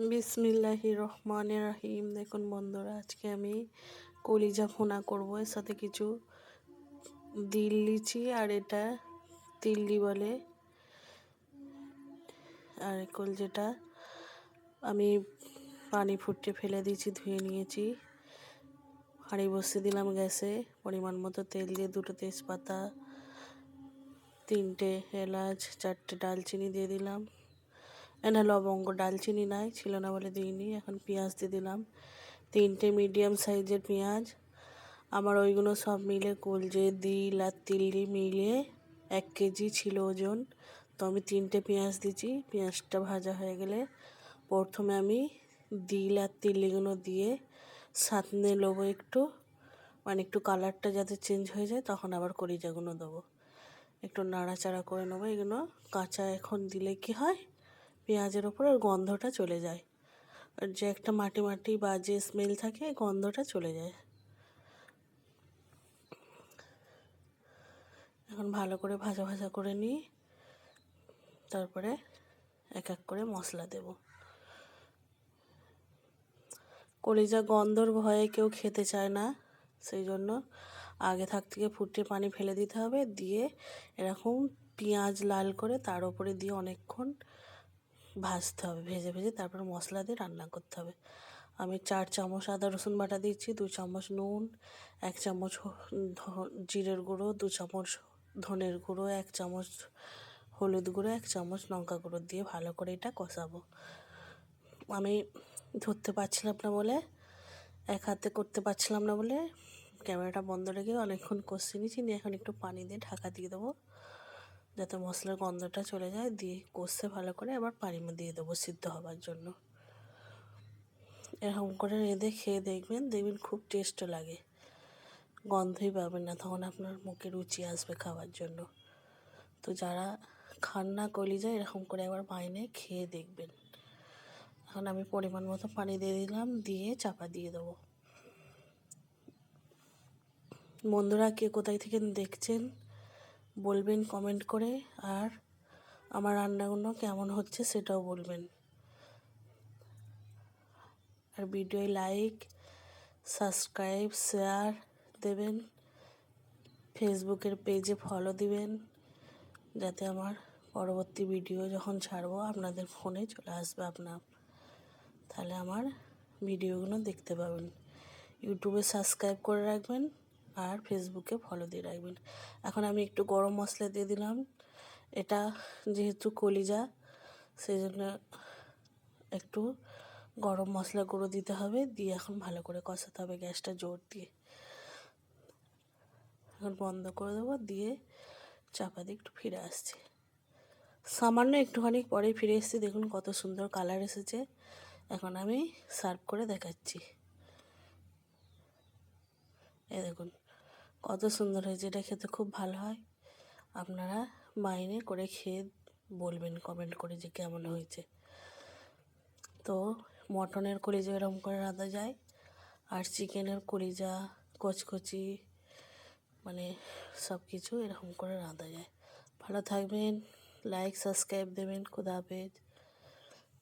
বিসমিল্লাহির রহমানির রহিম। দেখুন বন্ধুরা, আজকে আমি কলিজা ভুনা করবো। এর সাথে কিছু দিল লিচি, আর এটা তিল্লি বলে। আর কলজাটা আমি পানি ফুটতে ফেলে দিয়েছি, ধুয়ে নিয়েছি। হাঁড়ি বসিয়ে দিলাম গ্যাসে, পরিমাণ মতো তেল দিয়ে 2টো তেজপাতা, 3টে এলাচ, 4টে ডালচিনি দিয়ে দিলাম। না, লবঙ্গ, ডালচিনি নাই, ছিল না বলে দিইনি। এখন পেঁয়াজ দিয়ে দিলাম, 3টে মিডিয়াম সাইজের পেঁয়াজ। আমার ওইগুলো সব মিলে কলজে, দিল আর তিল্লি মিলিয়ে 1 কেজি ছিল ওজন। তো আমি 3টে পেঁয়াজ দিয়েছি। পেঁয়াজটা ভাজা হয়ে গেলে প্রথমে আমি দিল আর তিল্লিগুলো দিয়ে সাঁতনে নেবো একটু, মানে একটু কালারটা যাতে চেঞ্জ হয়ে যায়, তখন আবার কলিজাগুলো দেবো। একটু নাড়াচাড়া করে নেবো। এগুলো কাঁচা এখন দিলে কি হয়, পেঁয়াজের ওপর ওর গন্ধটা চলে যায়, আর যে একটা মাটি মাটি বা যে স্মেল থাকে, গন্ধটা চলে যায়। এখন ভালো করে ভাজা ভাজা করে নিই, তারপরে এক এক করে মশলা দেব। কলিজা গন্ধর ভয়ে কেউ খেতে চায় না, সেই জন্য আগে থাক থেকে ফুটিয়ে পানি ফেলে দিতে হবে। দিয়ে এরকম পেঁয়াজ লাল করে তার উপরে দিয়ে অনেকক্ষণ ভাজতে হবে, ভেজে ভেজে তারপর মশলা দিয়ে রান্না করতে হবে। আমি 4 চামচ আদা রসুন বাটা দিচ্ছি, 2 চামচ নুন, 1 চামচ জিরের গুঁড়ো, 2 চামচ ধনের গুঁড়ো, 1 চামচ হলুদ গুঁড়ো, 1 চামচ লঙ্কা গুঁড়ো দিয়ে ভালো করে এটা কষাবো। আমি ধরতে পারছিলাম না বলে, এক হাতে করতে পারছিলাম না বলে ক্যামেরাটা বন্ধ রেখে অনেকক্ষণ কষিয়ে নিয়েছি। নিয়ে এখন একটু পানি দিয়ে ঢাকা দিয়ে দেবো, যাতে মশলার গন্ধটা চলে যায়। দিয়ে কষতে ভালো করে আবার পানি দিয়ে দেবো সিদ্ধ হবার জন্য। এরকম করে রেঁধে খেয়ে দেখবেন, খুব টেস্টও লাগে, গন্ধই পাবেন না, তখন আপনার মুখে রুচি আসবে খাওয়ার জন্য। তো যারা খান না কলিজা, এরকম করে একবার বানিয়ে খেয়ে দেখবেন। এখন আমি পরিমাণ মতো পানি দিয়ে দিলাম, দিয়ে চাপা দিয়ে দেবো। বন্ধুরা, কে কোথায় থেকে দেখছেন বলবেন কমেন্ট করে, আর আমার রান্নাগুলো কেমন হচ্ছে সেটাও বলবেন। আর ভিডিও লাইক, সাবস্ক্রাইব, শেয়ার দেবেন। ফেসবুকের পেজে ফলো দিবেন, যাতে আমার পরবর্তী ভিডিও যখন ছাড়বো আপনাদের ফোনে চলে আসবে তাহলে আমার ভিডিওগুলো দেখতে পাবেন। ইউটিউবে সাবস্ক্রাইব করে রাখবেন, আর ফেসবুকে ফলো দিয়ে রাখবেন। এখন আমি একটু গরম মশলা দিয়ে দিলাম। এটা যেহেতু কলিজা, সেই জন্য একটু গরম মশলা গুঁড়ো দিতে হবে। দিয়ে এখন ভালো করে কষাতে হবে গ্যাসটা জোর দিয়ে। এখন বন্ধ করে দেবো, দিয়ে চাপা দিয়ে একটু ফিরে আসছি। সামান্য একটুখানি পরে ফিরে এসেছি, দেখুন কত সুন্দর কালার এসেছে। এখন আমি সার্ভ করে দেখাচ্ছি। দেখুন কত সুন্দর হয়েছে, এটা খেতে খুব ভালো হয়। আপনারা বাইরে করে খেয়ে বলবেন কমেন্ট করে যে কেমন হয়েছে। তো মটনের কলিজা এরকম করে রাঁধা যায়, আর চিকেনের কলিজা কচকচি, মানে সব কিছু এরকম করে রাঁধা যায়। ভালো থাকবেন, লাইক সাবস্ক্রাইব দেবেন। খুদা হাফেজ।